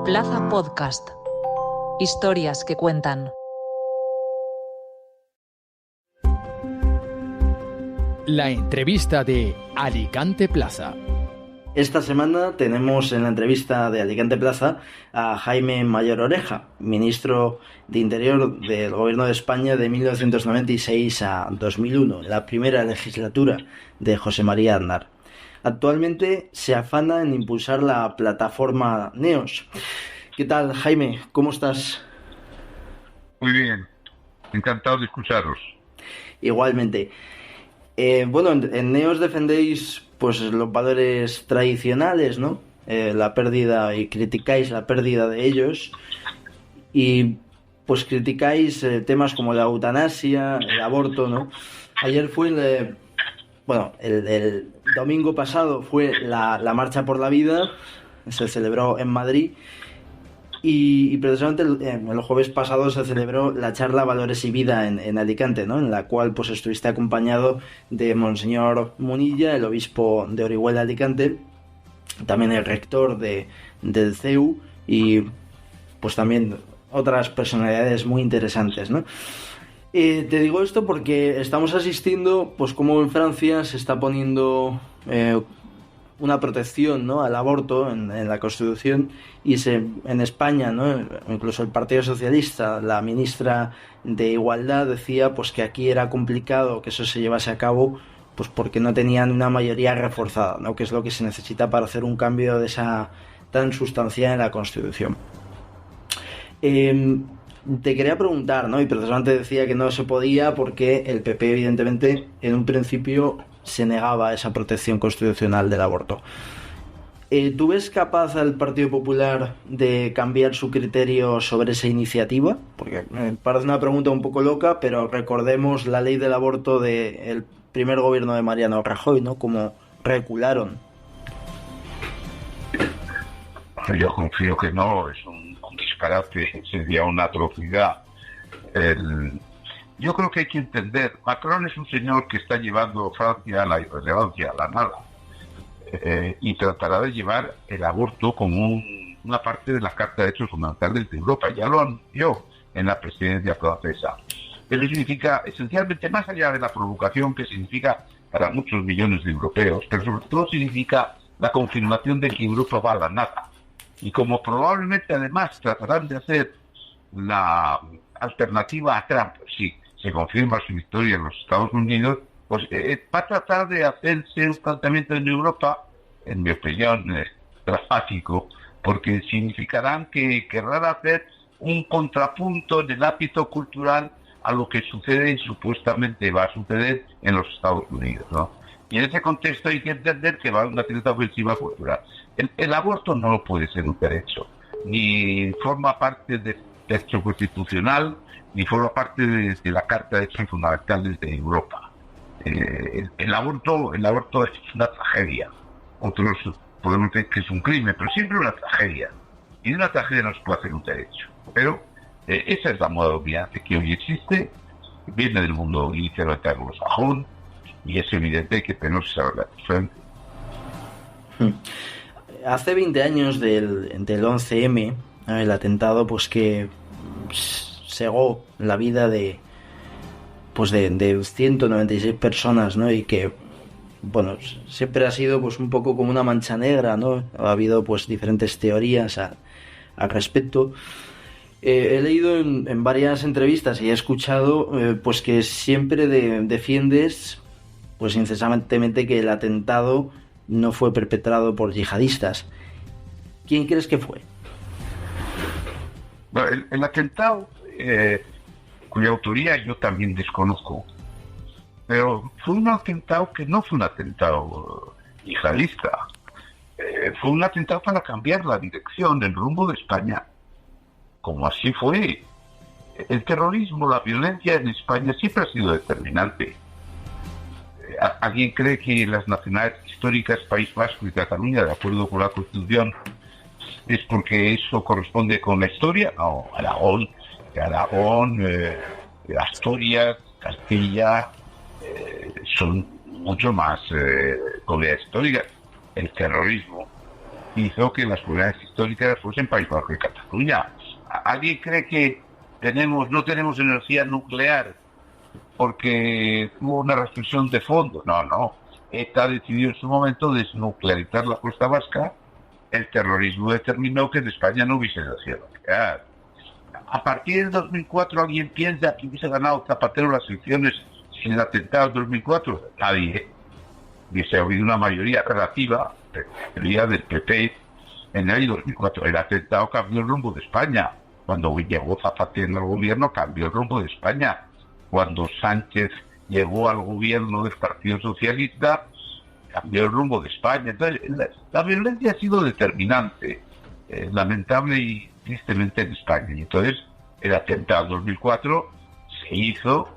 Plaza Podcast. Historias que cuentan. La entrevista de Alicante Plaza. Esta semana tenemos en la entrevista de Alicante Plaza a Jaime Mayor Oreja, ministro de Interior del Gobierno de España de 1996 a 2001, la primera legislatura de José María Aznar. Actualmente se afana en impulsar la plataforma NEOS. ¿Qué tal, Jaime? ¿Cómo estás? Muy bien, encantado de escucharos. Igualmente. En NEOS defendéis pues los valores tradicionales, ¿no? La pérdida, y criticáis la pérdida de ellos, y pues criticáis temas como la eutanasia, el aborto, ¿no? Ayer fue el domingo pasado fue la Marcha por la Vida, se celebró en Madrid, y precisamente el jueves pasado se celebró la charla Valores y Vida en Alicante, ¿no? En la cual pues estuviste acompañado de Monseñor Munilla, el obispo de Orihuela, Alicante, también el rector del CEU, y pues también otras personalidades muy interesantes, ¿no? Te digo esto porque estamos asistiendo, pues como en Francia se está poniendo una protección, ¿no?, al aborto en la Constitución, y en España, ¿no?, incluso el Partido Socialista, la ministra de Igualdad decía pues que aquí era complicado que eso se llevase a cabo, pues porque no tenían una mayoría reforzada, ¿no?, que es lo que se necesita para hacer un cambio de esa tan sustancial en la Constitución. Te quería preguntar, ¿no?, y precisamente decía que no se podía porque el PP evidentemente en un principio se negaba a esa protección constitucional del aborto. ¿Tú ves capaz al Partido Popular de cambiar su criterio sobre esa iniciativa? Porque me parece una pregunta un poco loca, pero recordemos la ley del aborto del primer gobierno de Mariano Rajoy, ¿no?, como recularon. Yo confío que no, es un disparate, sería una atrocidad. Yo creo que hay que entender, Macron es un señor que está llevando Francia a la irrelevancia, a la nada, y tratará de llevar el aborto como una parte de la Carta de Derechos Fundamentales de Europa. Ya lo anunció en la presidencia francesa. Pero significa, esencialmente, más allá de la provocación que significa para muchos millones de europeos, pero sobre todo significa la confirmación de que Europa va a la nada. Y como probablemente además tratarán de hacer la alternativa a Trump, si se confirma su victoria en los Estados Unidos, pues va a tratar de hacerse un planteamiento en Europa, en mi opinión, dramático, porque significarán que querrán hacer un contrapunto en el ámbito cultural a lo que sucede y supuestamente va a suceder en los Estados Unidos, ¿no? Y en ese contexto hay que entender que va a haber una cierta ofensiva cultural. El aborto no puede ser un derecho, ni forma parte del derecho constitucional, ni forma parte de la Carta de Derechos Fundamentales de Europa. El aborto es una tragedia. Otros podemos decir que es un crimen, pero siempre una tragedia. Y de una tragedia no se puede hacer un derecho. Pero esa es la modalidad que hoy existe, viene del mundo inicialmente anglosajón, y es evidente que tenemos que saberla diferente. Hace 20 años del 11M, el atentado pues que cegó la vida de 196 personas, ¿no? Y que, bueno, siempre ha sido pues un poco como una mancha negra, ¿no? Ha habido pues diferentes teorías al respecto. He leído en varias entrevistas y he escuchado pues que siempre defiendes pues incesantemente que el atentado no fue perpetrado por yihadistas. ¿Quién crees que fue? Bueno, el atentado, cuya autoría yo también desconozco, pero fue un atentado que no fue un atentado yihadista. Fue un atentado para cambiar la dirección del rumbo de España, como así fue. El terrorismo, la violencia en España siempre ha sido determinante. ¿Alguien cree que las nacionalidades históricas País Vasco y Cataluña, de acuerdo con la Constitución, es porque eso corresponde con la historia? No, Aragón, Asturias, Castilla, son mucho más con la historia. El terrorismo hizo que las comunidades históricas fuesen País Vasco y Cataluña. ¿Alguien cree que no tenemos energía nuclear porque hubo una restricción de fondo? No. ETA decidió en su momento desnuclearizar la costa vasca. El terrorismo determinó que en España no hubiese energía nuclear. A partir del 2004, ¿alguien piensa que hubiese ganado Zapatero las elecciones sin el atentado del 2004? Nadie. Hubiese habido una mayoría relativa, mayoría del PP, en el año 2004. El atentado cambió el rumbo de España. Cuando llegó Zapatero al gobierno, cambió el rumbo de España. Cuando Sánchez llegó al gobierno del Partido Socialista, cambió el rumbo de España. Entonces, la violencia ha sido determinante, lamentable y tristemente en España. Y entonces, el atentado del 2004 se hizo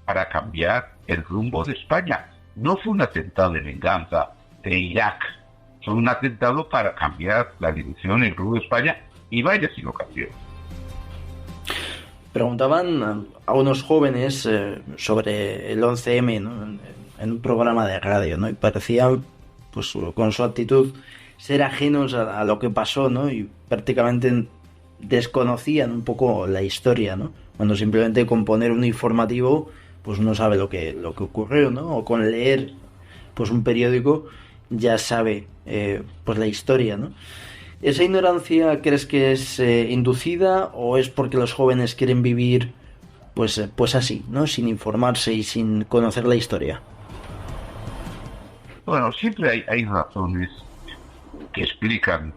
para cambiar el rumbo de España. No fue un atentado de venganza de Irak, fue un atentado para cambiar la dirección y el rumbo de España, y vaya si lo cambió. Preguntaban a unos jóvenes sobre el 11M, ¿no? En un programa de radio, ¿no? Y parecían, pues con su actitud, ser ajenos a lo que pasó, ¿no? Y prácticamente desconocían un poco la historia, ¿no? Cuando simplemente con poner un informativo, pues uno sabe lo que ocurrió, ¿no? O con leer, pues un periódico, ya sabe, pues la historia, ¿no? ¿Esa ignorancia crees que es inducida o es porque los jóvenes quieren vivir pues así, ¿no? Sin informarse y sin conocer la historia? Bueno, siempre hay razones que explican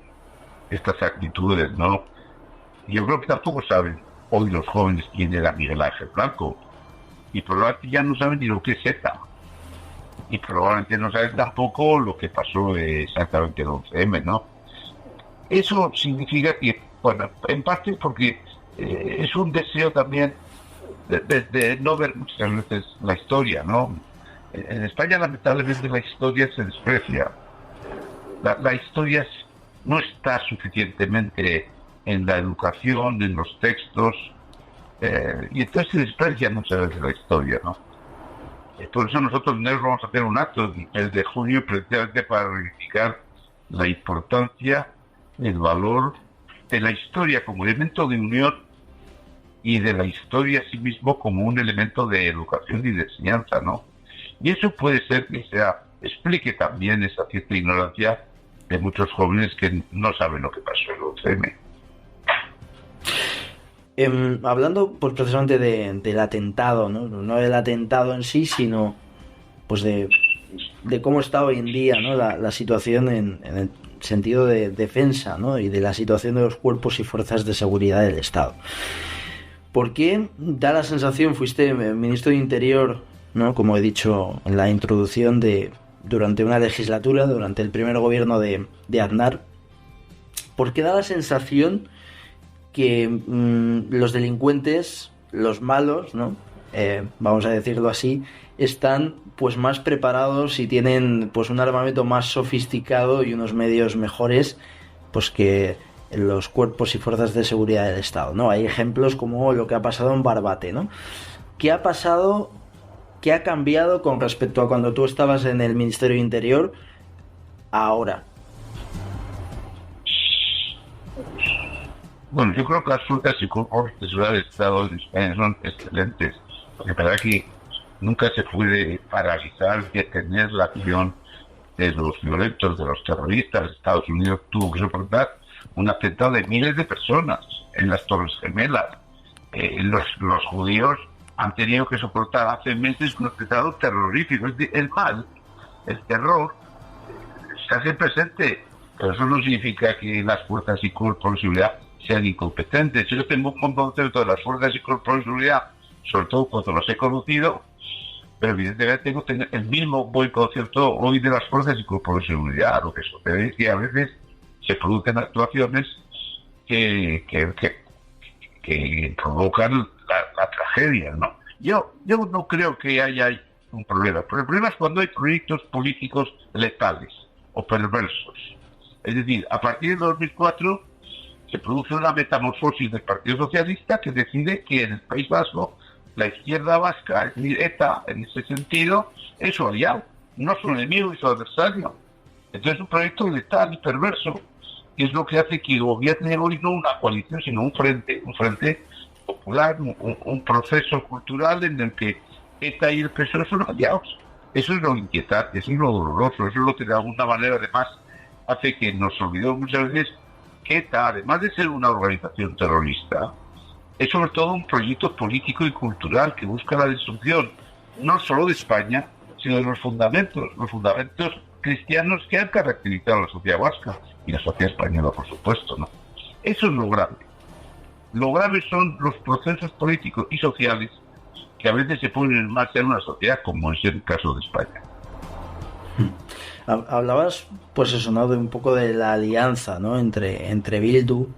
estas actitudes, ¿no? Yo creo que tampoco saben hoy los jóvenes quién era Miguel Ángel Blanco, y probablemente ya no saben ni lo que es ETA, y probablemente no saben tampoco lo que pasó exactamente el 11M, ¿no? Eso significa que, bueno, en parte porque es un deseo también de no ver muchas veces la historia, ¿no? En España, lamentablemente, la historia se desprecia. La historia no está suficientemente en la educación, en los textos, y entonces se desprecia muchas veces la historia, ¿no? Por eso nosotros vamos a hacer un acto el de junio precisamente para reivindicar la importancia, el valor de la historia como elemento de unión y de la historia a sí mismo como un elemento de educación y de enseñanza, ¿no? Y eso puede ser que explique también esa cierta ignorancia de muchos jóvenes que no saben lo que pasó en el 11M. Hablando pues precisamente del atentado, no del atentado en sí, sino pues de cómo está hoy en día, ¿no? la situación en el sentido de defensa, ¿no? Y de la situación de los cuerpos y fuerzas de seguridad del Estado. ¿Por qué da la sensación, fuiste ministro de Interior, ¿no? Como he dicho en la introducción, durante una legislatura, durante el primer gobierno de Aznar, ¿por qué da la sensación que los delincuentes, los malos, ¿no? Vamos a decirlo así, están pues más preparados y tienen pues un armamento más sofisticado y unos medios mejores pues que los cuerpos y fuerzas de seguridad del Estado, ¿no? Hay ejemplos como lo que ha pasado en Barbate, ¿no? ¿Qué ha pasado? ¿Qué ha cambiado con respecto a cuando tú estabas en el Ministerio de Interior ahora? Bueno, yo creo que las fuerzas y cuerpos de seguridad del Estado en España son excelentes. Porque para que nunca se puede paralizar y detener la acción de los violentos, de los terroristas. Estados Unidos tuvo que soportar un atentado de miles de personas en las Torres Gemelas. Los judíos han tenido que soportar hace meses un atentado terrorífico. El mal, el terror, se hace presente. Pero eso no significa que las fuerzas y cuerpos de seguridad sean incompetentes. Yo tengo un concepto de las fuerzas y cuerpos de seguridad, sobre todo cuando los he conocido, pero evidentemente tengo el mismo buen concepto hoy de las fuerzas y cuerpos de seguridad. Lo que sucede es que a veces se producen actuaciones que provocan la tragedia, ¿no? Yo no creo que haya un problema. Pero el problema es cuando hay proyectos políticos letales o perversos. Es decir, a partir de 2004 se produce una metamorfosis del Partido Socialista que decide que en el País Vasco la izquierda vasca, es decir, ETA, en ese sentido, es su aliado, no su enemigo y su adversario. Entonces es un proyecto letal y perverso que es lo que hace que gobierne hoy no una coalición, sino un frente popular, un proceso cultural en el que ETA y el PSOE son aliados. Eso es lo inquietante, eso es lo doloroso, eso es lo que de alguna manera además hace que nos olvidemos muchas veces que ETA, además de ser una organización terrorista, es sobre todo un proyecto político y cultural que busca la destrucción no solo de España, sino de los fundamentos cristianos que han caracterizado a la sociedad vasca y la sociedad española, por supuesto, ¿no? Eso es lo grave. Lo grave son los procesos políticos y sociales que a veces se ponen en marcha en una sociedad, como es el caso de España. Hablabas, pues eso, ¿no?, de un poco de la alianza, ¿no?, entre Bildu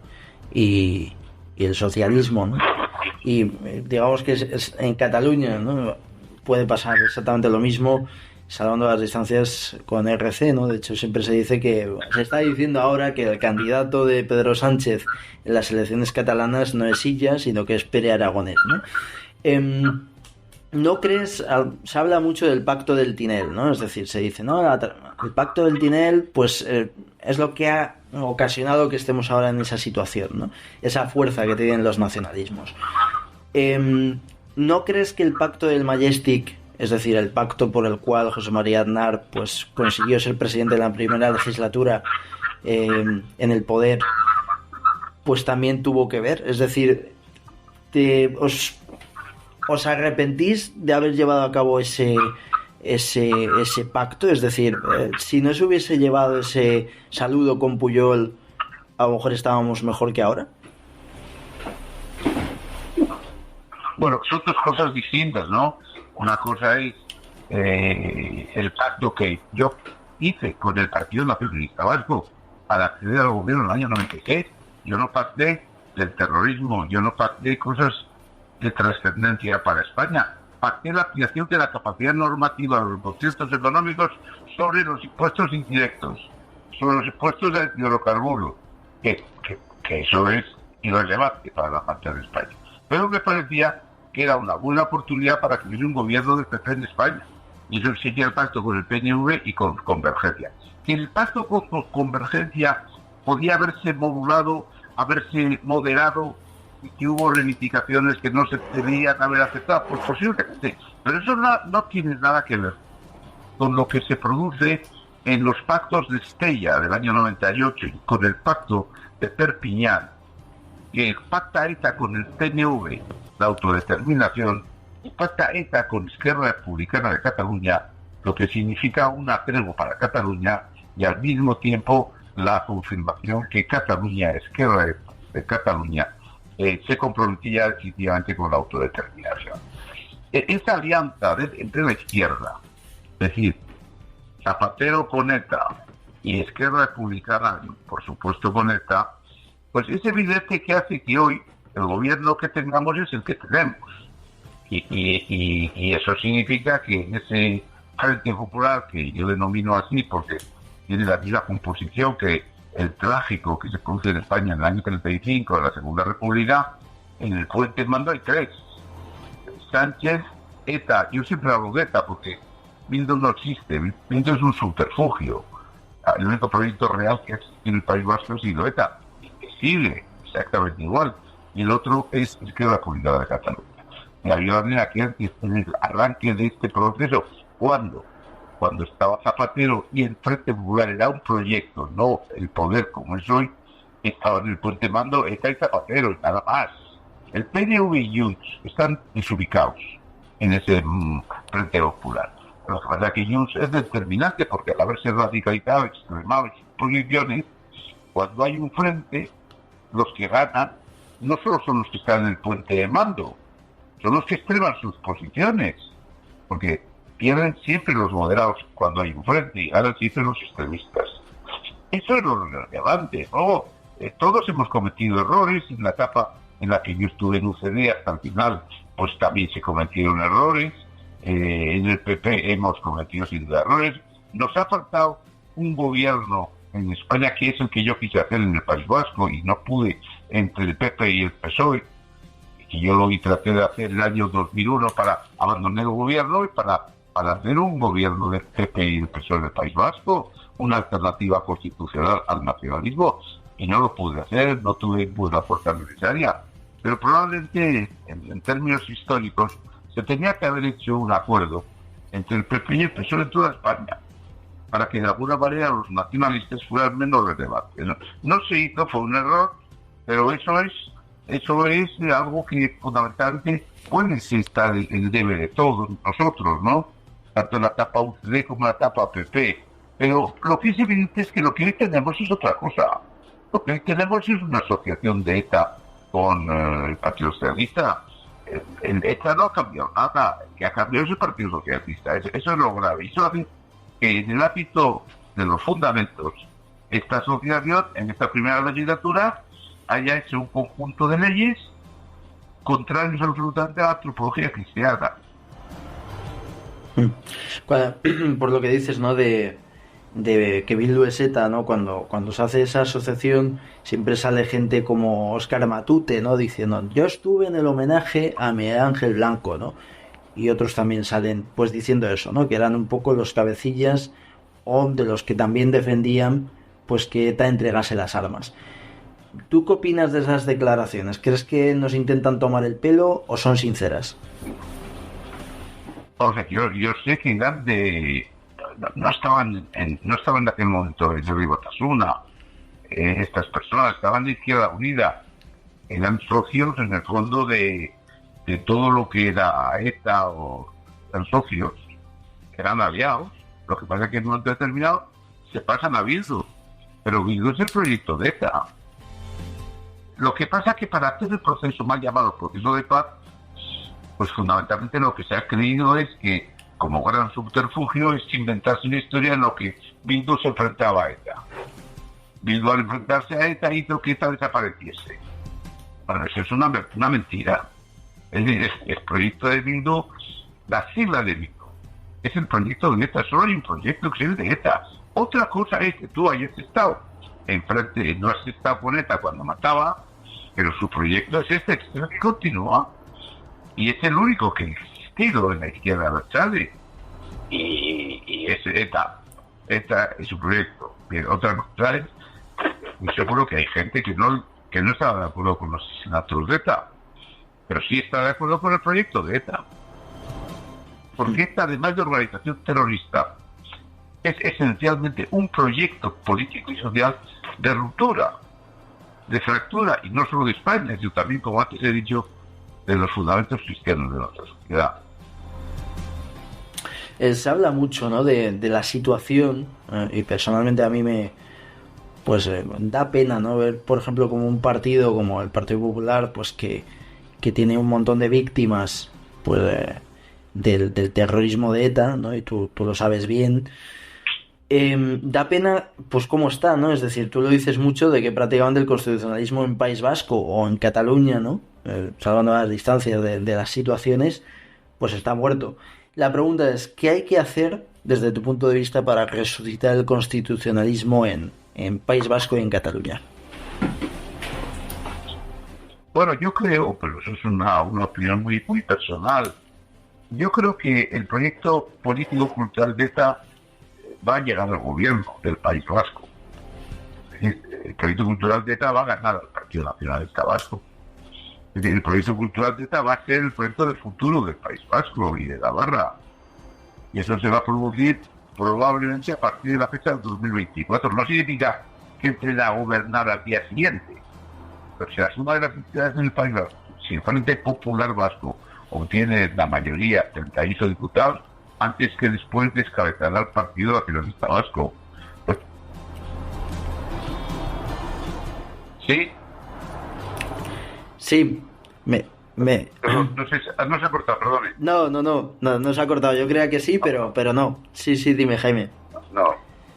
y el socialismo, ¿no? Y digamos que en Cataluña, ¿no?, puede pasar exactamente lo mismo, salvando las distancias con RC, ¿no? De hecho, siempre se dice que se está diciendo ahora que el candidato de Pedro Sánchez en las elecciones catalanas no es Illa, sino que es Pere Aragonés, ¿no? ¿No crees? Se habla mucho del pacto del Tinel, ¿no? Es decir, se dice, ¿no?, el pacto del Tinel, pues es lo que ha ocasionado que estemos ahora en esa situación, ¿no? Esa fuerza que tienen los nacionalismos. ¿No crees que el pacto del Majestic, es decir, el pacto por el cual José María Aznar pues consiguió ser presidente de la primera legislatura en el poder, pues también tuvo que ver? Es decir, ¿os arrepentís de haber llevado a cabo ese pacto? Es decir, si no se hubiese llevado ese saludo con Pujol, a lo mejor estábamos mejor que ahora. Bueno, son dos cosas distintas, ¿no? Una cosa es el pacto que yo hice con el Partido Nacionalista Vasco para acceder al gobierno en el año 96. Yo no pacté del terrorismo, yo no pacté cosas de trascendencia para España. Pacté la ampliación de la capacidad normativa de los conciertos económicos sobre los impuestos indirectos, sobre los impuestos de hidrocarburos, que eso es irrelevante para la marcha de España. Pero me parecía que era una buena oportunidad para que hubiera un gobierno del PP en España. Y eso exigía el pacto con el PNV y con Convergencia. Que el pacto con Convergencia podía haberse modulado, haberse moderado, y que hubo reivindicaciones que no se debían haber aceptado, pues posiblemente. Pero eso no tiene nada que ver con lo que se produce en los pactos de Estella del año 98 y con el pacto de Perpiñán, que pacta ETA con el PNV, la autodeterminación, y pacta ETA con Esquerra Republicana de Cataluña, lo que significa una tregua para Cataluña y al mismo tiempo la confirmación que Cataluña, Esquerra de Cataluña, se comprometía definitivamente con la autodeterminación. Esta alianza entre la izquierda, es decir, Zapatero con ETA y Esquerra Republicana, por supuesto con ETA, pues es evidente que hace que hoy el gobierno que tengamos es el que tenemos. Y eso significa que en ese Frente Popular, que yo denomino así porque tiene la misma composición que el trágico que se produce en España en el año 35 de la Segunda República, en el puente mando hay tres: Sánchez, ETA. Yo siempre hablo de ETA porque Bildu no existe, Bildu es un subterfugio. El único proyecto real que existe en el País Vasco ha sido ETA, y que sigue exactamente igual. Y el otro es Esquerra Republicana de Cataluña. Y había manera que antes, en el arranque de este proceso, cuando estaba Zapatero y el Frente Popular era un proyecto, no el poder como es hoy, estaba en el puente mando ETA y Zapatero y nada más. El PNV y Junts están desubicados en ese Frente Popular. Lo que pasa es que Junts es determinante porque al haberse radicalizado, extremado en sus posiciones, cuando hay un frente, los que ganan no solo son los que están en el puente de mando, son los que extreman sus posiciones, porque pierden siempre los moderados cuando hay un frente y ahora sí son los extremistas. Eso es lo relevante. Luego, todos hemos cometido errores. En la etapa en la que yo estuve en UCD hasta el final, pues también se cometieron errores. En el PP hemos cometido sin duda errores. Nos ha faltado un gobierno en España que es el que yo quise hacer en el País Vasco y no pude, entre el PP y el PSOE, que yo lo traté de hacer en el año 2001 para abandonar el gobierno y para hacer un gobierno del PP y el PSOE del País Vasco, una alternativa constitucional al nacionalismo y no lo pude hacer, no tuve la fuerza necesaria. Pero probablemente, en términos históricos, se tenía que haber hecho un acuerdo entre el PP y el PSOE en toda España, para que de alguna manera los nacionalistas fueran menos relevantes. No se hizo, fue un error, pero eso es algo que fundamentalmente puede estar el debe de todos nosotros, ¿no? Tanto la etapa UCD como la etapa PP. Pero lo que es evidente es que lo que hoy tenemos es otra cosa. Lo que hoy tenemos es una asociación de ETA con el Partido Socialista. El ETA no ha cambiado nada, que ha cambiado es el Partido Socialista. Eso es lo grave. Y eso hace que en el ámbito de los fundamentos, esta asociación, en esta primera legislatura, haya hecho un conjunto de leyes contrarios absolutamente a la antropología cristiana. Por lo que dices, ¿no? De que Bildu es ETA, ¿no? Cuando se hace esa asociación siempre sale gente como Óscar Matute, ¿no? Diciendo, yo estuve en el homenaje a Miguel Ángel Blanco, ¿no? Y otros también salen pues diciendo eso, ¿no? Que eran un poco los cabecillas o de los que también defendían pues que ETA entregase las armas. ¿Tú qué opinas de esas declaraciones? ¿Crees que nos intentan tomar el pelo o son sinceras? O sea, yo sé que no estaban en aquel momento en Jordi Batasuna. Estas personas estaban de Izquierda Unida. Eran socios en el fondo de todo lo que era ETA, o eran socios, eran aliados. Lo que pasa es que en un momento determinado se pasan a Bildu. Pero Bildu es el proyecto de ETA. Lo que pasa es que para hacer el proceso mal llamado proceso de paz, pues fundamentalmente lo que se ha creído es que como gran subterfugio es inventarse una historia en lo que Bildu se enfrentaba a ETA. Bildu al enfrentarse a ETA hizo que ETA desapareciese. Bueno, eso es una mentira. Es decir, el proyecto de Bildu, la sigla de Bildu, es el proyecto de ETA. Solo hay un proyecto que es el de ETA. Otra cosa es que tú hayas estado enfrente, no has estado con ETA cuando mataba, pero su proyecto es este, que continúa. Y es el único que ha existido en la izquierda abertzale. Y es ETA. ETA es su proyecto. Bien, otra cosa es, muy seguro que hay gente que no está de acuerdo con los asesinatos de ETA, pero sí está de acuerdo con el proyecto de ETA. Porque ETA, además de organización terrorista, es esencialmente un proyecto político y social de ruptura, de fractura, y no solo de España, sino también, como antes he dicho, de los fundamentos cristianos de nuestra sociedad. Se habla mucho, ¿no? de la situación, y personalmente a mí me da pena, ¿no? Ver, por ejemplo, como un partido como el Partido Popular, pues que tiene un montón de víctimas pues del terrorismo de ETA, ¿no? Y tú lo sabes bien. Da pena pues cómo está, ¿no? Es decir, tú lo dices mucho de que prácticamente el constitucionalismo en País Vasco o en Cataluña, ¿no? Salvando las distancias de las situaciones, pues está muerto. La pregunta es, ¿qué hay que hacer desde tu punto de vista para resucitar el constitucionalismo en País Vasco y en Cataluña? Bueno, yo creo, pero eso es una opinión muy personal, yo creo que el proyecto político-cultural de ETA va a llegar al gobierno del País Vasco. El proyecto cultural de ETA va a ganar al Partido Nacionalista Vasco. Es decir, el proyecto cultural de ETA va a ser el proyecto del futuro del País Vasco y de Navarra. Y eso se va a producir probablemente a partir de la fecha del 2024. No significa que entre a gobernar al día siguiente. Pero si la suma de las entidades en el País Vasco, si el Frente Popular Vasco obtiene la mayoría, 38 diputados, antes que después descabezará al Partido Nacionalista Vasco. Pues, ¿sí? Sí, Perdón, no se ha cortado, perdone. No se ha cortado. Yo creía que sí, pero no. Sí, dime, Jaime. No,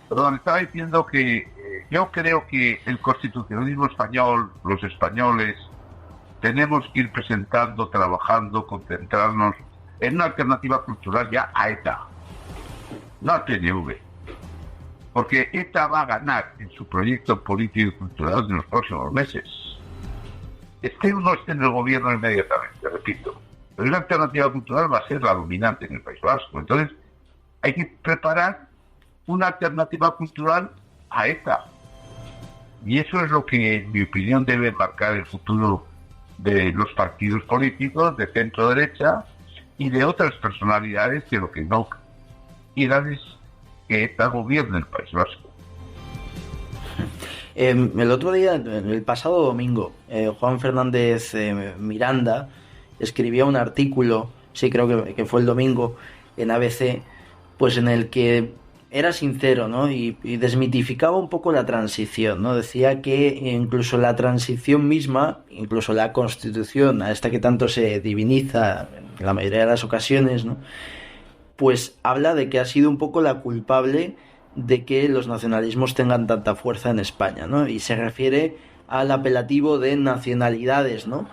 perdón, estaba diciendo que yo creo que el constitucionalismo español, los españoles, tenemos que ir presentando, trabajando, concentrarnos en una alternativa cultural ya a ETA, no al PNV. Porque ETA va a ganar en su proyecto político y cultural en los próximos meses. Esté o no esté en el gobierno inmediatamente, repito. Pero una alternativa cultural va a ser la dominante en el País Vasco. Entonces, hay que preparar una alternativa cultural a ETA. Y eso es lo que, en mi opinión, debe marcar el futuro de los partidos políticos de centro-derecha y de otras personalidades que lo que no quieran es que ETA gobierne el País Vasco. El otro día, el pasado domingo, Juan Fernández Miranda escribía un artículo, sí, creo que fue el domingo, en ABC, pues en el que era sincero, ¿no? Y desmitificaba un poco la transición, ¿no? Decía que incluso la transición misma, incluso la Constitución, a esta que tanto se diviniza en la mayoría de las ocasiones, ¿no? Pues habla de que ha sido un poco la culpable de que los nacionalismos tengan tanta fuerza en España, ¿no? Y se refiere al apelativo de nacionalidades, ¿no?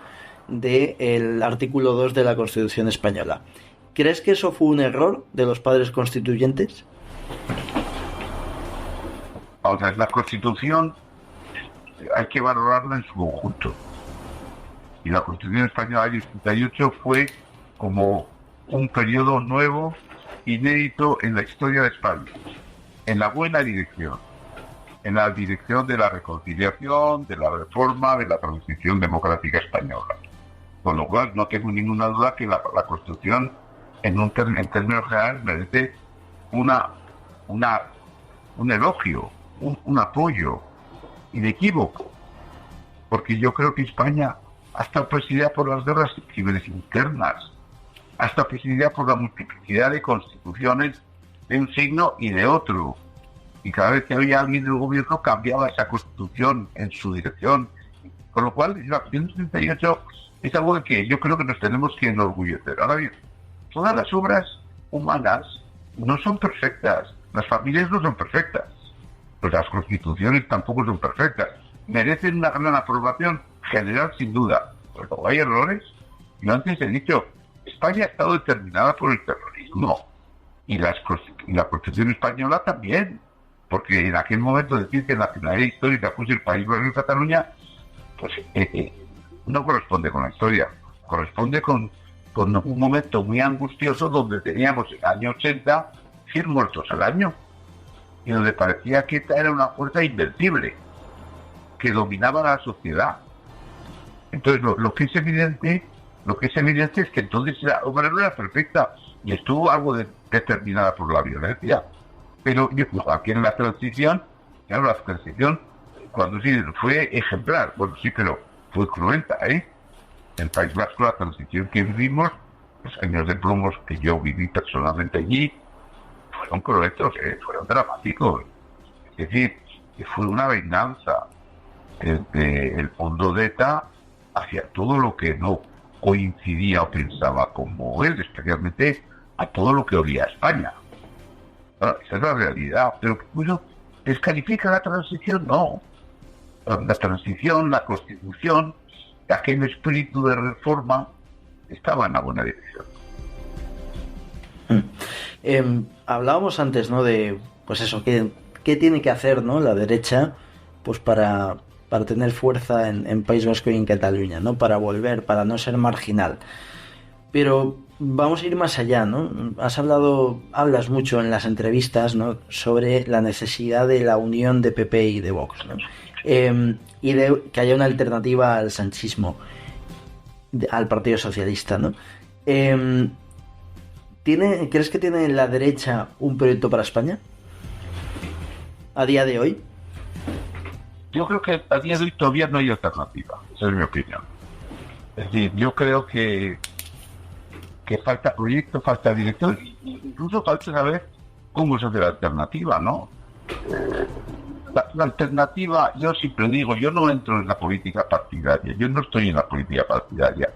Del artículo 2 de la Constitución española. ¿Crees que eso fue un error de los padres constituyentes? O sea, la Constitución hay que valorarla en su conjunto. Y la Constitución española del 78 fue como un periodo nuevo, inédito en la historia de España, en la buena dirección, en la dirección de la reconciliación, de la reforma, de la transición democrática española. Con lo cual no tengo ninguna duda que la Constitución, en términos generales, merece un elogio, un apoyo inequívoco, porque yo creo que España ha estado presidida por las guerras civiles internas, ha estado presidida por la multiplicidad de constituciones de un signo y de otro, y cada vez que había alguien del gobierno cambiaba esa constitución en su dirección, con lo cual la Constitución 38 es algo de que yo creo que nos tenemos que enorgullecer. Ahora bien, todas las obras humanas no son perfectas, las familias no son perfectas, pues las constituciones tampoco son perfectas, merecen una gran aprobación general sin duda, pero luego hay errores. Yo antes he dicho, España ha estado determinada por el terrorismo y la Constitución española también, porque en aquel momento decir que la nacionalidad histórica fuese el País Vasco y Cataluña, pues no corresponde con la historia, corresponde con un momento muy angustioso donde teníamos en el año 80 100 muertos al año y donde parecía que esta era una fuerza invencible que dominaba la sociedad. Entonces lo que es evidente es que entonces la obra no era perfecta y estuvo algo determinada por la violencia. Pero aquí en la transición, claro, la transición cuando sí fue ejemplar, bueno sí, pero fue cruenta, ¿eh? En el País Vasco la transición que vivimos, los años de plomos que yo viví personalmente allí, fueron cruentos, fueron dramáticos. Es decir, que fue una venganza del fondo de ETA hacia todo lo que no coincidía o pensaba como él, especialmente a todo lo que olía a España. Bueno, esa es la realidad, pero bueno, ¿descalifica la transición? No. La transición, la Constitución, aquel espíritu de reforma estaba en la buena dirección. Hablábamos antes, ¿no? De, pues eso, ¿qué tiene que hacer, ¿no? La derecha, pues para tener fuerza en País Vasco y en Cataluña, ¿no? Para volver, para no ser marginal. Pero vamos a ir más allá, ¿no? Hablas mucho en las entrevistas, ¿no? Sobre la necesidad de la unión de PP y de Vox, ¿no? Y de que haya una alternativa al sanchismo, al Partido Socialista, ¿no? ¿Crees que tiene la derecha un proyecto para España? ¿A día de hoy? Yo creo que a día de hoy todavía no hay alternativa, esa es mi opinión. Es decir, yo creo que falta proyecto, falta director, incluso falta saber cómo se hace la alternativa, ¿no? La alternativa, yo siempre digo, yo no entro en la política partidaria, yo no estoy en la política partidaria.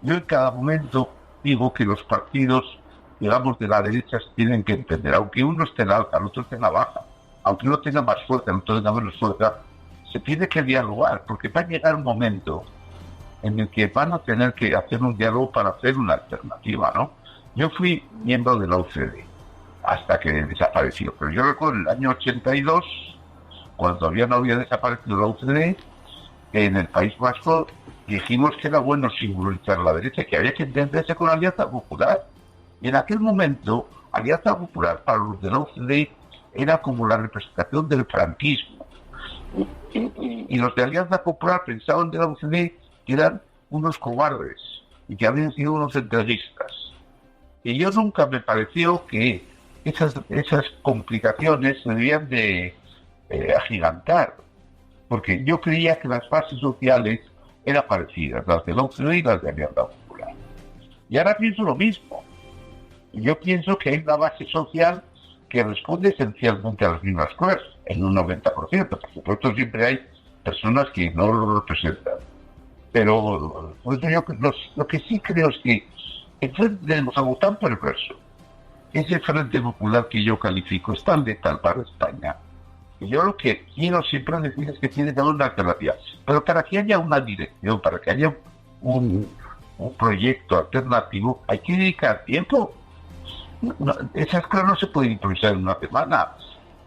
Yo en cada momento digo que los partidos, digamos, de la derecha tienen que entender, aunque uno esté en alta, el otro esté en la baja, aunque uno tenga más fuerza, el otro tenga menos fuerza, se tiene que dialogar, porque va a llegar un momento en el que van a tener que hacer un diálogo para hacer una alternativa, ¿no? Yo fui miembro de la OCDE hasta que desapareció, pero yo recuerdo en el año 82, cuando todavía no había desaparecido la OCDE, en el País Vasco dijimos que era bueno simbolizar la derecha, que había que entenderse con la Alianza Popular. Y en aquel momento, Alianza Popular para los de la OCDE era como la representación del franquismo. Y los de Alianza Popular pensaban de la UCD que eran unos cobardes y que habían sido unos entreguistas. Y yo nunca me pareció que esas complicaciones se debían de agigantar, porque yo creía que las bases sociales eran parecidas, las de la UCD y las de Alianza Popular. Y ahora pienso lo mismo. Yo pienso que hay una base social que responde esencialmente a las mismas cosas, en un 90%. Por supuesto, siempre hay personas que no lo representan. Pero pues, lo que sí creo es que el frente de tan perverso, ese Frente Popular que yo califico, es tan letal para España. Y yo lo que quiero siempre decir es que tiene que haber una alternativa. Pero para que haya una dirección, para que haya un proyecto alternativo, hay que dedicar tiempo. Esas cosas no se pueden improvisar en una semana.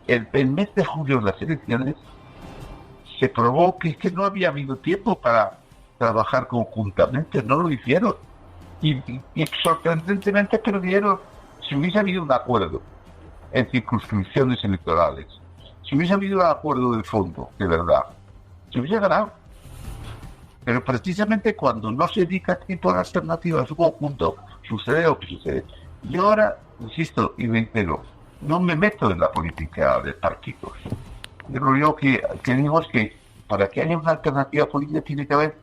El mes de julio de las elecciones se probó que no había habido tiempo para trabajar conjuntamente, no lo hicieron. Y sorprendentemente perdieron. Si hubiese habido un acuerdo en circunscripciones electorales, si hubiese habido un acuerdo de fondo, de verdad, se hubiese ganado. Pero precisamente cuando no se dedica tiempo a la alternativa a su conjunto, sucede lo que sucede. Y ahora, insisto y reitero, no me meto en la política de partidos. Yo lo que digo es que para que haya una alternativa política tiene que haber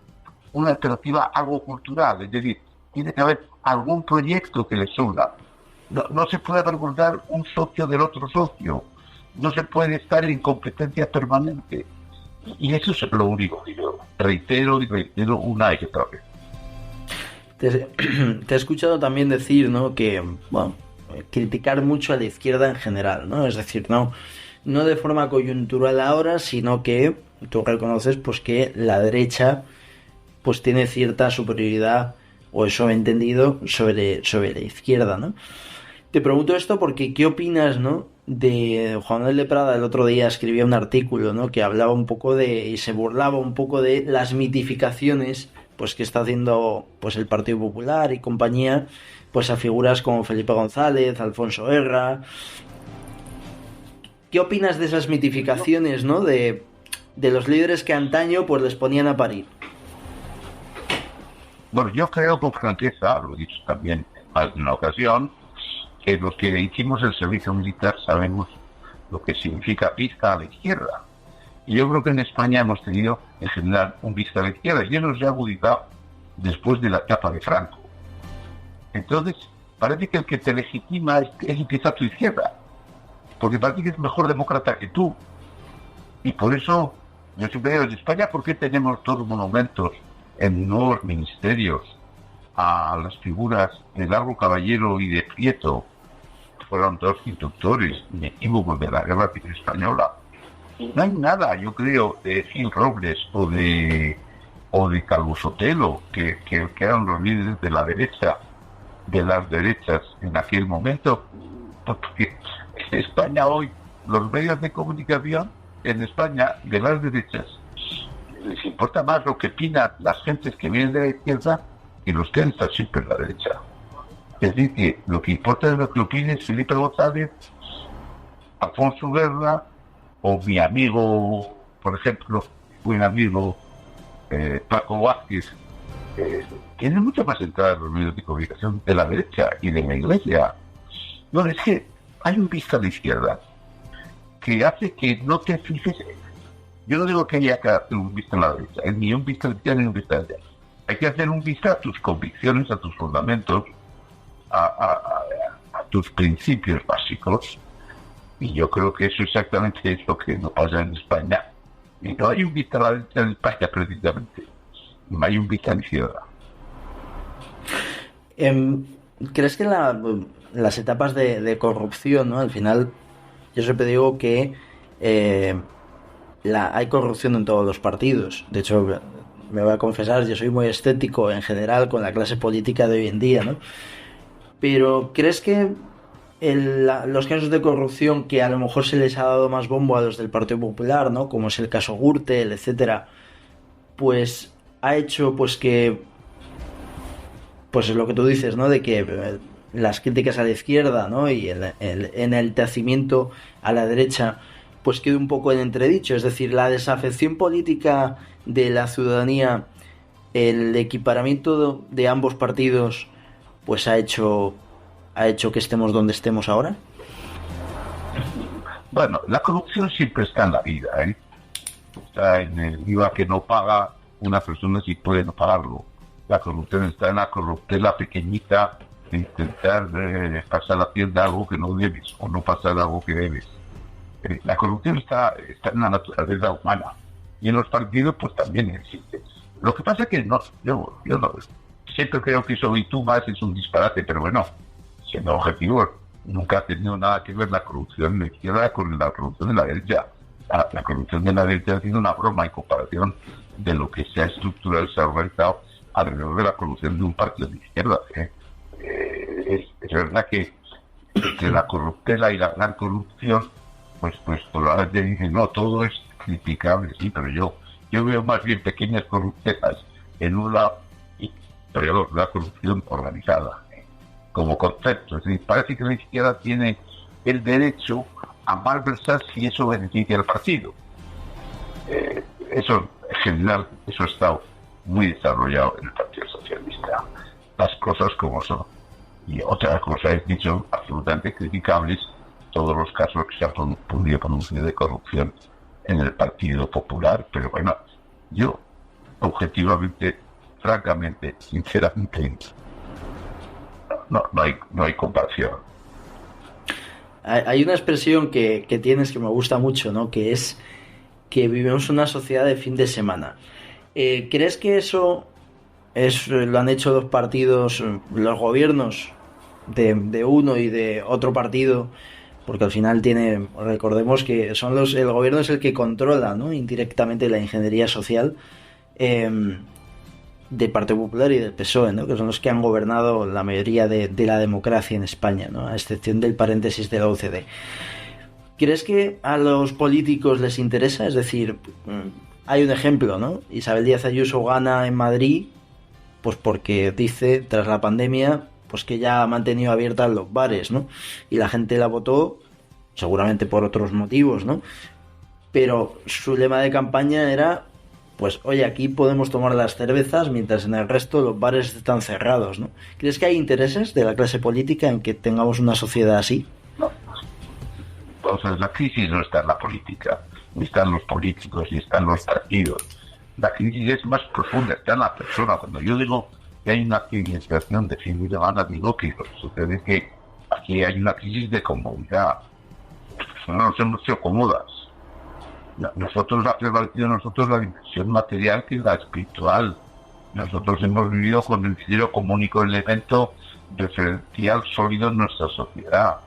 una alternativa algo cultural, es decir, tiene que haber algún proyecto que les una. No se puede recordar un socio del otro socio, no se puede estar en incompetencia permanente. Y eso es lo único que yo reitero una y otra vez. Te he escuchado también decir, ¿no?, que, bueno, criticar mucho a la izquierda en general, ¿no? Es decir, no de forma coyuntural ahora, sino que tú reconoces pues que la derecha pues tiene cierta superioridad, o eso he entendido, sobre la izquierda, ¿no? Te pregunto esto porque ¿qué opinas, no?, de Juan Manuel de Prada? El otro día escribía un artículo, ¿no?, que hablaba un poco y se burlaba un poco de las mitificaciones pues que está haciendo pues el Partido Popular y compañía pues a figuras como Felipe González, Alfonso Guerra. ¿Qué opinas de esas mitificaciones, ¿no?, de los líderes que antaño pues les ponían a parir? Bueno, yo creo con franqueza, lo he dicho también en una ocasión, que los que hicimos el servicio militar sabemos lo que significa vista a la izquierda. Y yo creo que en España hemos tenido, en general, un vista a la izquierda, y eso se ha agudizado después de la etapa de Franco. Entonces, parece que el que te legitima es quizá tu izquierda, porque parece que es mejor demócrata que tú. Y por eso, yo siempre digo, en España, ¿por qué tenemos todos monumentos en nuevos ministerios a las figuras de Largo Caballero y de Prieto? Fueron dos instructores inequívocos de la Guerra Civil Española. No hay nada, yo creo, de Gil Robles o de Calvo Sotelo, que eran los líderes de la derecha, de las derechas en aquel momento, porque en España hoy los medios de comunicación en España de las derechas les importa más lo que opinan las gentes que vienen de la izquierda que los que están siempre en la derecha. Es decir, que lo que importa es lo que opine Felipe González, Alfonso Guerra o mi amigo, por ejemplo, buen amigo Paco Vázquez. Tiene mucho más entrada en los medios de comunicación de la derecha y de la Iglesia. No, es que hay un vista a la izquierda que hace que no te fijes. Yo no digo que haya que hacer un vista a la derecha, ni un vista a la izquierda ni un vista a la derecha. Hay que hacer un vista a tus convicciones, a tus fundamentos, a tus principios básicos. Y yo creo que eso exactamente es lo que nos pasa en España. Y no hay un vista a la derecha en España, precisamente. No hay un vista a la izquierda. ¿Crees que las etapas de corrupción, ¿no? Al final, yo siempre digo que hay corrupción en todos los partidos. De hecho, me voy a confesar, yo soy muy escéptico en general con la clase política de hoy en día, ¿no? Pero ¿crees que los casos de corrupción que a lo mejor se les ha dado más bombo a los del Partido Popular, ¿no?, como es el caso Gürtel, etcétera, pues ha hecho pues que, pues es lo que tú dices, ¿no?, de que las críticas a la izquierda, ¿no? Y el enaltecimiento a la derecha, pues queda un poco en entredicho. Es decir, la desafección política de la ciudadanía, el equiparamiento de ambos partidos, pues ha hecho que estemos donde estemos ahora. Bueno, la corrupción siempre está en la vida, ¿eh? Está en el IVA que no paga una persona si puede no pagarlo. La corrupción está en la corruptela pequeñita de intentar pasar la piel de algo que no debes o no pasar algo que debes. La corrupción está en la naturaleza humana y en los partidos pues también existe. Lo que pasa es que yo no, siempre creo que eso y tú más es un disparate, pero bueno, siendo objetivo, nunca ha tenido nada que ver la corrupción de la izquierda con la corrupción de la derecha. La corrupción de la derecha ha sido una broma en comparación de lo que se ha estructurado y se ha organizado alrededor de la corrupción de un partido de izquierda. Es verdad que entre la corruptela y la gran corrupción, pues probablemente dicen, no, todo es criticable, sí, pero yo veo más bien pequeñas corruptelas en un lado, pero la corrupción organizada, como concepto. Es decir, parece que la izquierda tiene el derecho a malversar si eso beneficia al partido. Eso, en general, eso ha estado muy desarrollado en el Partido Socialista. Las cosas como son. Y otra cosa es que son absolutamente criticables todos los casos que se han podido producir de corrupción en el Partido Popular, pero bueno, yo objetivamente, francamente, sinceramente, no hay comparación. Hay una expresión que tienes que me gusta mucho, ¿no? Que es que vivimos una sociedad de fin de semana. ¿Crees que eso lo han hecho los partidos, los gobiernos de uno y de otro partido? Porque al final recordemos que el gobierno es el que controla, ¿no?, indirectamente la ingeniería social del Partido Popular y del PSOE, ¿no?, que son los que han gobernado la mayoría de la democracia en España, ¿no?, a excepción del paréntesis de la OCDE. ¿Crees que a los políticos les interesa? Es decir, hay un ejemplo, ¿no? Isabel Díaz Ayuso gana en Madrid, pues porque dice, tras la pandemia, pues que ya ha mantenido abiertas los bares, ¿no? Y la gente la votó, seguramente por otros motivos, ¿no? Pero su lema de campaña era, pues, oye, aquí podemos tomar las cervezas mientras en el resto los bares están cerrados, ¿no? ¿Crees que hay intereses de la clase política en que tengamos una sociedad así? No. O sea, la crisis no está en la política, ni están los políticos, ni están los partidos. La crisis es más profunda, está en la persona. Cuando yo digo que hay una administración de fin de semana, digo que lo que sucede es que aquí hay una crisis de comodidad. Las personas no se hemos hecho cómodas. Nosotros ha prevalecido la dimensión material que la espiritual. Nosotros hemos vivido con el dinero como único elemento referencial sólido en nuestra sociedad.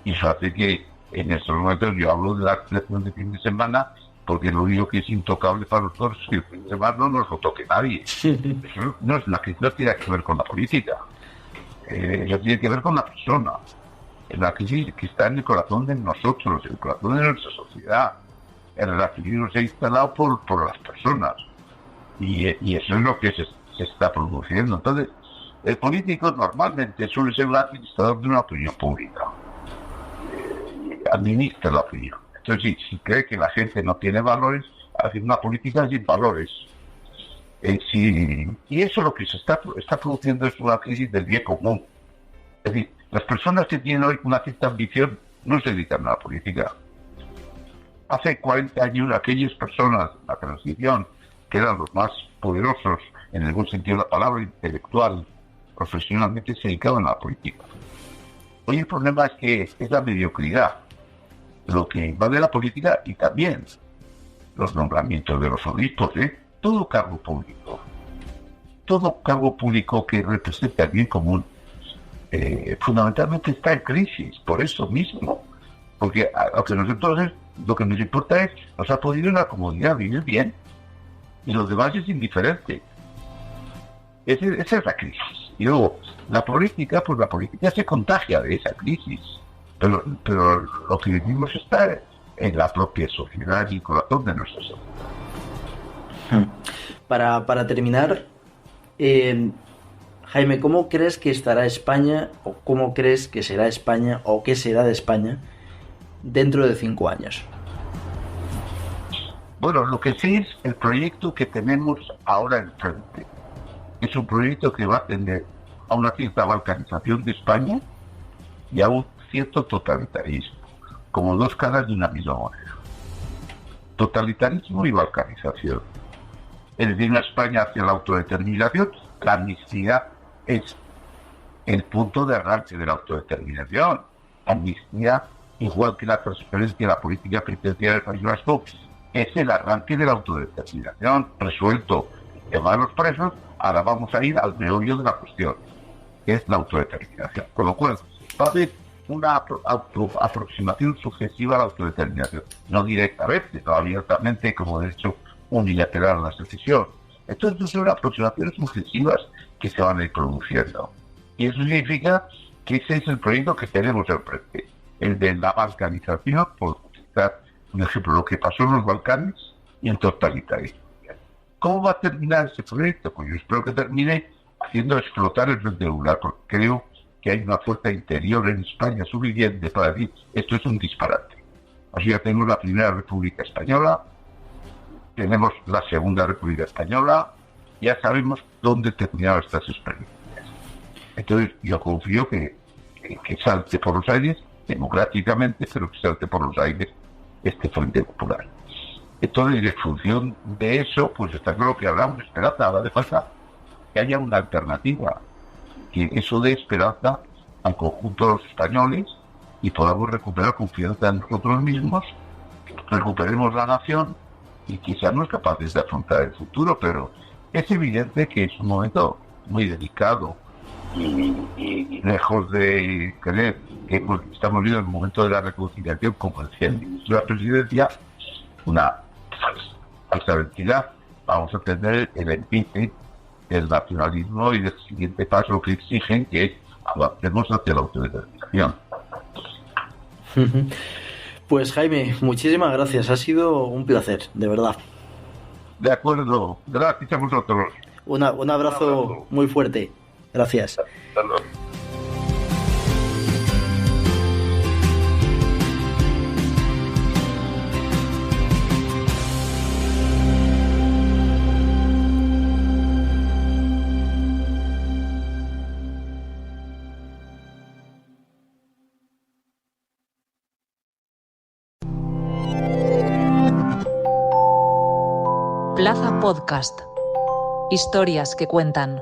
Y eso hace que en estos momentos yo hablo de la administración de fin de semana porque lo único que es intocable para nosotros es que el fin de semana no nos lo toque nadie. Eso la crisis no tiene que ver con la política. Eso tiene que ver con la persona. La crisis que está en el corazón de nosotros, en el corazón de nuestra sociedad. La crisis se ha instalado por las personas. Y eso es lo que se está produciendo. Entonces, el político normalmente suele ser un administrador de una opinión pública. Administra la opinión. Entonces, si cree que la gente no tiene valores, hace una política sin valores. Y eso lo que se está produciendo es una crisis del bien común. Es decir, las personas que tienen hoy una cierta ambición no se dedican a la política. Hace 40 años aquellas personas, la transición, que eran los más poderosos, en el buen sentido de la palabra, intelectual, profesionalmente, se dedicaban a la política. Hoy el problema es que es la mediocridad lo que invade la política y también los nombramientos de los obispos, todo cargo público que represente al bien común, fundamentalmente está en crisis, por eso mismo, porque lo que nos importa es, nos ha podido en la comodidad vivir bien, y los demás es indiferente. Esa es la crisis. Y luego, la política se contagia de esa crisis. Pero lo que vivimos está en la propia sociedad y el corazón de nuestra sociedad. Para terminar, Jaime, ¿cómo crees que estará España, o cómo crees que será España, o qué será de España dentro de 5 años? Bueno, lo que sí es el proyecto que tenemos ahora enfrente. Es un proyecto que va a tener a una cierta balcanización de España y a un cierto totalitarismo, como dos caras de una misma moneda. Totalitarismo y balcanización. El de una España hacia la autodeterminación, la amnistía es el punto de arranque de la autodeterminación. Amnistía, igual que la transferencia de la política penitenciaria del País Vasco, es el arranque de la autodeterminación. Resuelto el tema de los presos, ahora vamos a ir al meollo de la cuestión, que es la autodeterminación. Con lo cual, va a haber una aproximación sucesiva a la autodeterminación, no directamente, no abiertamente como derecho unilateral a la secesión. Entonces son aproximaciones sucesivas que se van a ir produciendo. Y eso significa que ese es el proyecto que tenemos enfrente, el de la balcanización, por citar un ejemplo, lo que pasó en los Balcanes y en totalitarismo. ¿Cómo va a terminar ese proyecto? Pues yo espero que termine haciendo explotar el rectangular, porque creo que hay una fuerza interior en España suficiente para decir esto es un disparate. Así ya tenemos la Primera República Española, tenemos la Segunda República Española, ya sabemos dónde terminaron estas experiencias. Entonces yo confío que salte por los aires democráticamente, pero que salte por los aires este Frente Popular. Entonces, en función de eso, pues está claro que habrá una esperanza, ahora de falta que haya una alternativa, que eso dé esperanza al conjunto de los españoles y podamos recuperar confianza en nosotros mismos, recuperemos la nación y quizás no es capaces de afrontar el futuro, pero es evidente que es un momento muy delicado y lejos de creer que pues, estamos viviendo el momento de la reconciliación, como decía el ministro de la Presidencia, una falsa identidad. Vamos a tener el empuje del nacionalismo y del siguiente paso que exigen, que es avancemos hacia la autodeterminación. Pues Jaime, muchísimas gracias, ha sido un placer, de verdad. De acuerdo, gracias a vosotros. Un abrazo muy fuerte, gracias. Hasta luego. Plaza Podcast. Historias que cuentan.